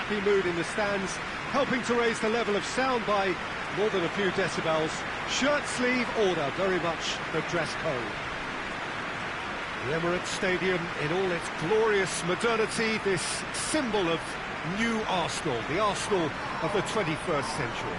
happy mood in the stands, helping to raise the level of sound by more than a few decibels. Shirt sleeve order, very much the dress code. The Emirates Stadium in all its glorious modernity, this symbol of new Arsenal, the Arsenal of the 21st century.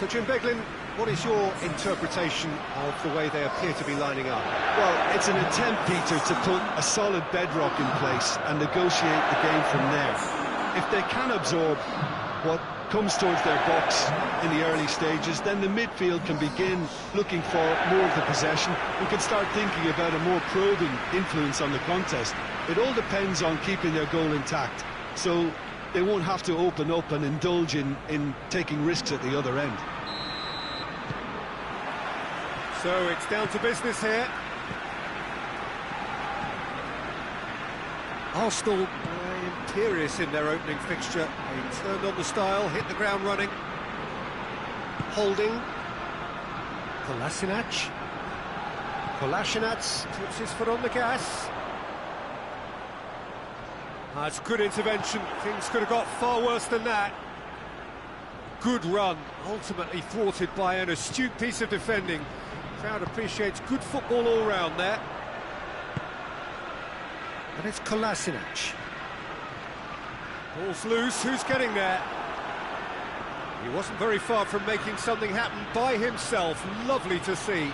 So Jim Beglin, what is your interpretation of the way they appear to be lining up? Well, it's an attempt, Peter, to put a solid bedrock in place and negotiate the game from there. If they can absorb what comes towards their box in the early stages, then the midfield can begin looking for more of the possession and can start thinking about a more probing influence on the contest. It all depends on keeping their goal intact, so they won't have to open up and indulge in taking risks at the other end. So it's down to business here. Arsenal imperious in their opening fixture. They turned on the style, hit the ground running. Holding. Kolasinac. Kolasinac puts his foot on the gas. That's good intervention. Things could have got far worse than that. Good run, ultimately thwarted by an astute piece of defending. Crowd appreciates good football all round there. And it's Kolasinac. Ball's loose, who's getting there? He wasn't very far from making something happen by himself. Lovely to see.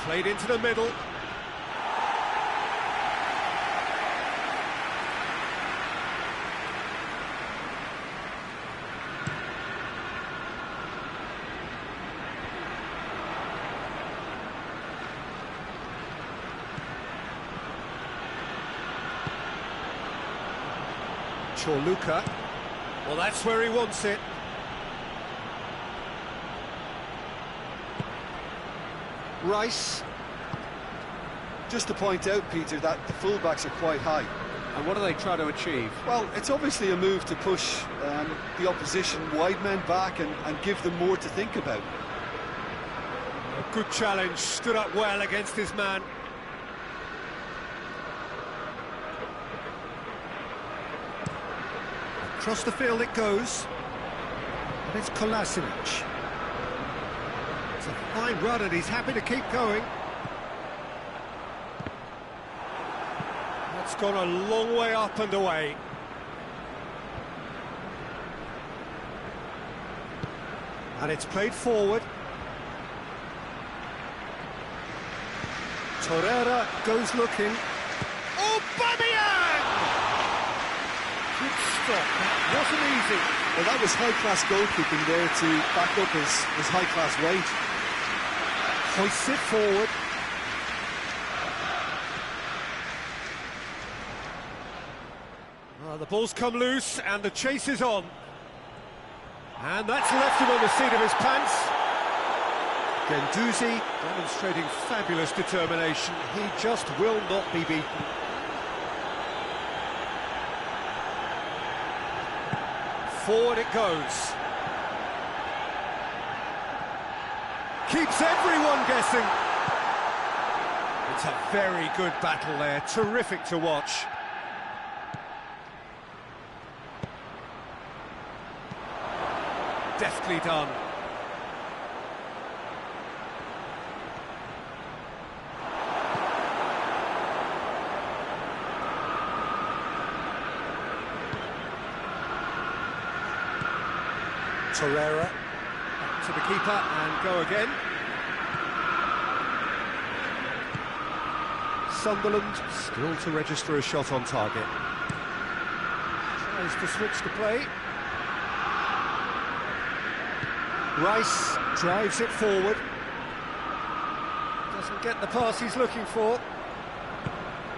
Played into the middle. Luka. Well, that's where he wants it. Rice. Just to point out, Peter, that the fullbacks are quite high. And what do they try to achieve? Well, it's obviously a move to push the opposition wide men back and give them more to think about. A good challenge, stood up well against his man. Across the field it goes, and it's Kolasinac. It's a fine run and he's happy to keep going. That's gone a long way up and away. And it's played forward. Torreira goes looking. Aubameyang! Good stop, that wasn't easy. Well, that was high-class goalkeeping there to back up his high-class weight. Hoists it forward. The ball's come loose and the chase is on. And that's left him on the seat of his pants. Guendouzi demonstrating fabulous determination. He just will not be beaten. Forward it goes. Keeps everyone guessing. It's a very good battle there, terrific to watch. Deftly done. Torreira to the keeper and go again. Sunderland still to register a shot on target. Tries to switch the play. Rice drives it forward. Doesn't get the pass he's looking for.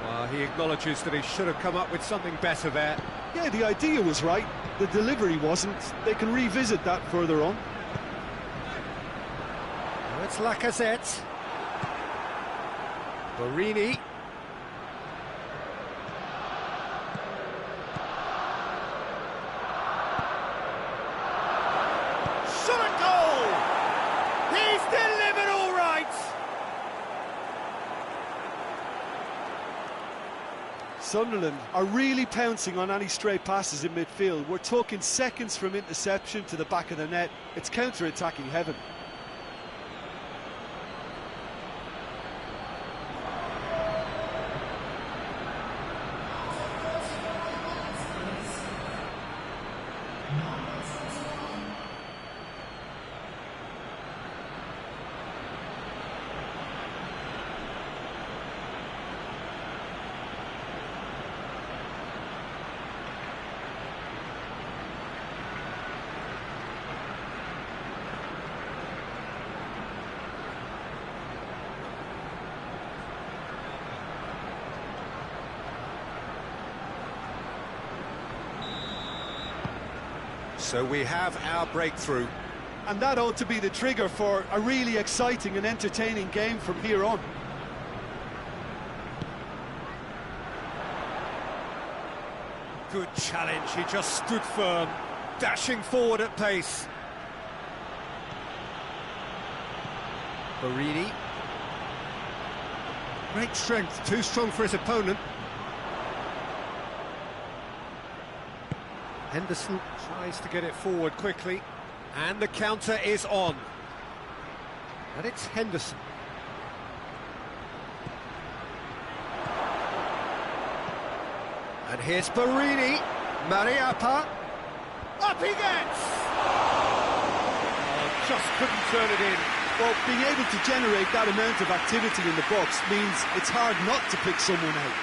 Well, he acknowledges that he should have come up with something better there. Yeah, the idea was right. The delivery wasn't. They can revisit that further on. Now it's Lacazette. Borini. Shot goal! He's delivered all right! Sunderland are really pouncing on any stray passes in midfield. We're talking seconds from interception to the back of the net. It's counter-attacking heaven. So we have our breakthrough. And that ought to be the trigger for a really exciting and entertaining game from here on. Good challenge, he just stood firm, dashing forward at pace. Barini. Great strength, too strong for his opponent. Henderson tries to get it forward quickly, and the counter is on. And it's Henderson. And here's Barini. Mariappa. Up he gets! Oh, just couldn't turn it in. Well, being able to generate that amount of activity in the box means it's hard not to pick someone out.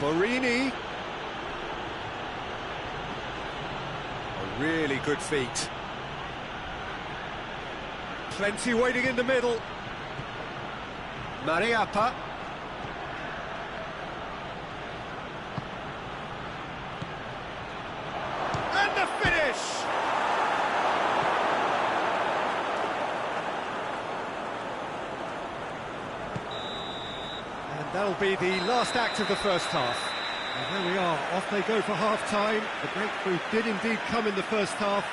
Barini. A really good feat. Plenty waiting in the middle. Mariappa. And the finish! That'll be the last act of the first half. And there we are, off they go for half-time. The breakthrough did indeed come in the first half,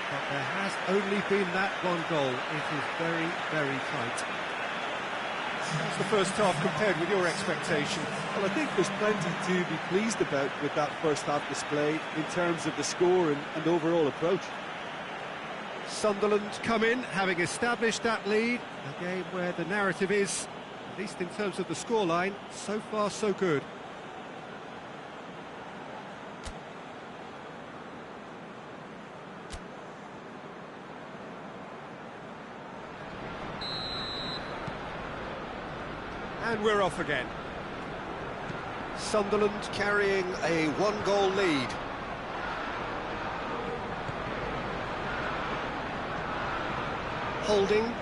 but there has only been that one goal. It is very, very tight. How's the first half compared with your expectation? Well, I think there's plenty to be pleased about with that first half display in terms of the score and overall approach. Sunderland come in, having established that lead. A game where the narrative is, at least in terms of the scoreline, so far so good. And we're off again. Sunderland carrying a one-goal lead. Holding.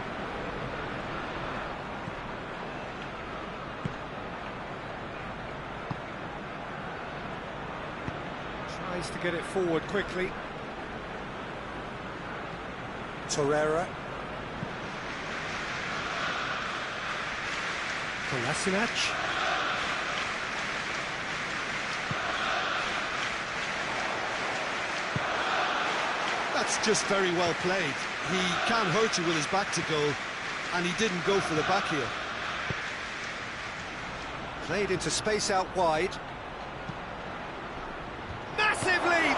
Tries to get it forward quickly. Torreira. Kolasinac. That's just very well played. He can't hurt you with his back to goal, and he didn't go for the back heel. Played into space out wide. Massive leap!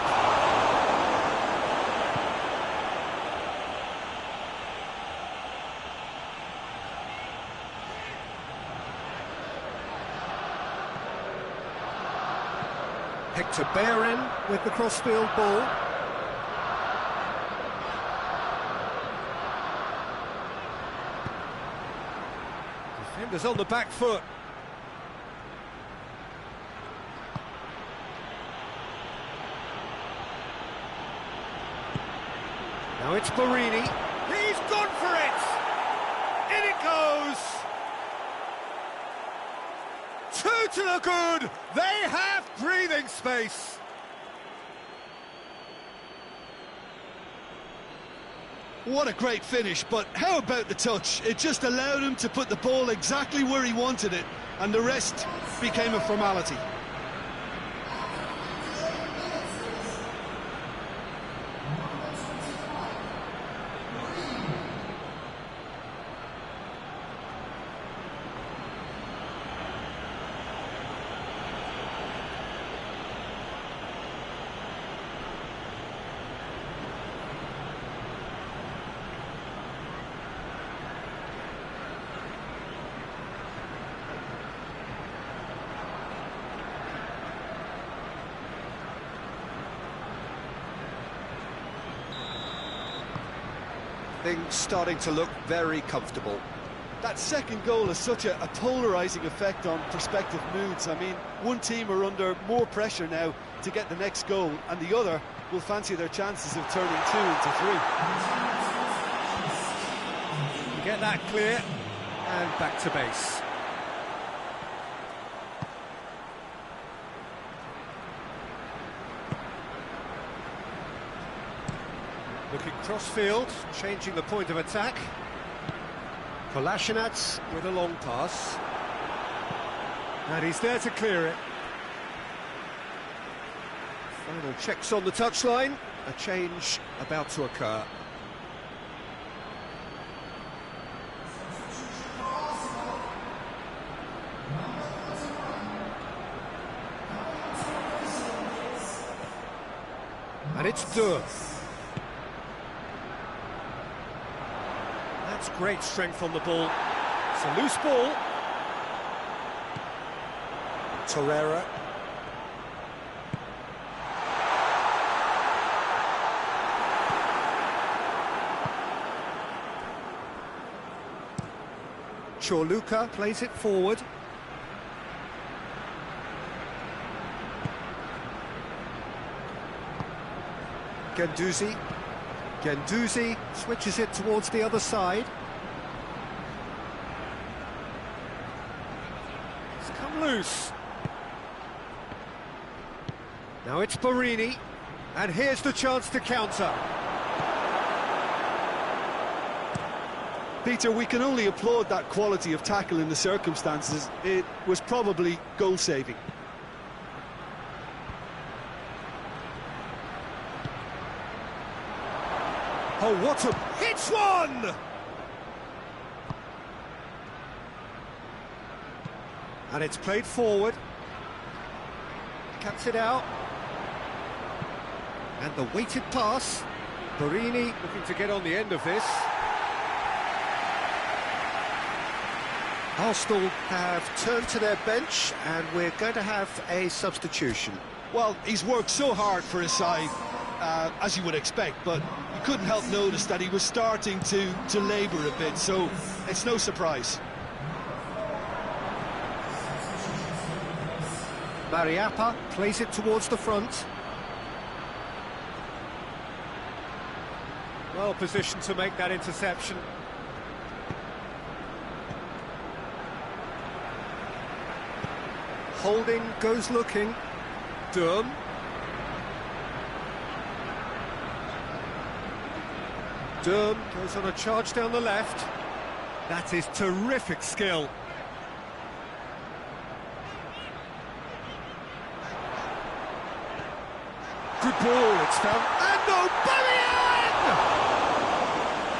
Hector Bellerin with the crossfield ball. Defenders on the back foot. Now it's Barini. He's gone for it! In it goes! Two to the good! They have space. What a great finish, but how about the touch? It just allowed him to put the ball exactly where he wanted it, and the rest became a formality. Things starting to look very comfortable. That second goal has such a polarising effect on prospective moods. I mean, one team are under more pressure now to get the next goal, and the other will fancy their chances of turning 2 into 3. Get that clear, and back to base. Looking cross-field, changing the point of attack. Kolasinac with a long pass. And he's there to clear it. Final checks on the touchline. A change about to occur. And it's Durr. That's great strength on the ball. It's a loose ball. Torreira. Chorluka plays it forward. Guendouzi. Guendouzi switches it towards the other side. It's come loose. Now it's Barini, and here's the chance to counter. Peter, we can only applaud that quality of tackle in the circumstances. It was probably goal-saving. Oh, what a... Hits one! And it's played forward. Cuts it out. And the weighted pass. Barini looking to get on the end of this. Arsenal have turned to their bench, and we're going to have a substitution. Well, he's worked so hard for his side, as you would expect, but you couldn't help notice that he was starting to labour a bit, so it's no surprise. Mariappa plays it towards the front. Well positioned to make that interception. Holding goes looking. Durm. Durm goes on a charge down the left. That is terrific skill. Good ball, it's found. And Aubameyang!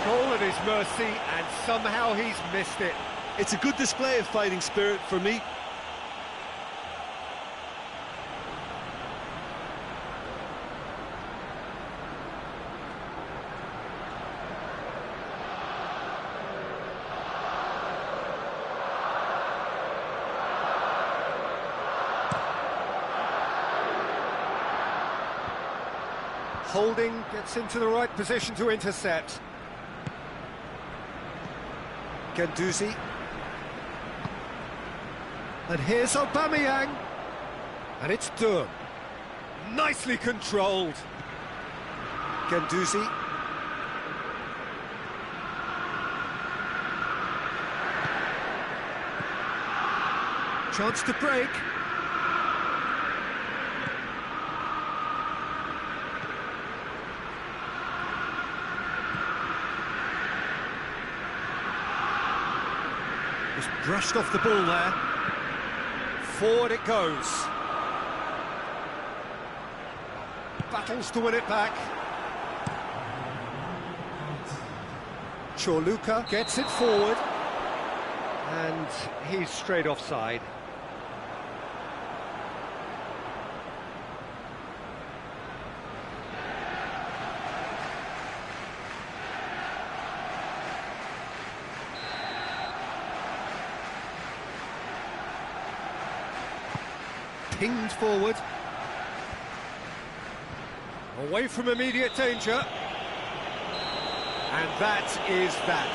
Goal at his mercy, and somehow he's missed it. It's a good display of fighting spirit for me. Holding gets into the right position to intercept. Guendouzi. And here's Aubameyang. And it's Durr. Nicely controlled. Guendouzi. Chance to break. Brushed off the ball there. Forward it goes. Battles to win it back. Chorluka gets it forward. And he's straight offside. Pinged forward. Away from immediate danger. And that is that.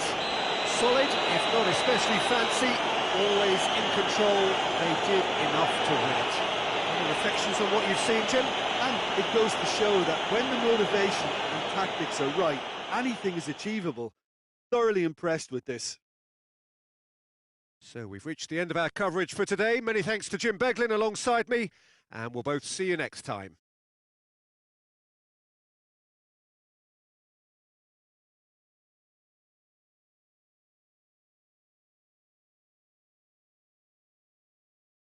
Solid, if not especially fancy, always in control. They did enough to win it. Any reflections on what you've seen, Jim? And it goes to show that when the motivation and tactics are right, anything is achievable. Thoroughly impressed with this. So we've reached the end of our coverage for today. Many thanks to Jim Beglin alongside me, and we'll both see you next time.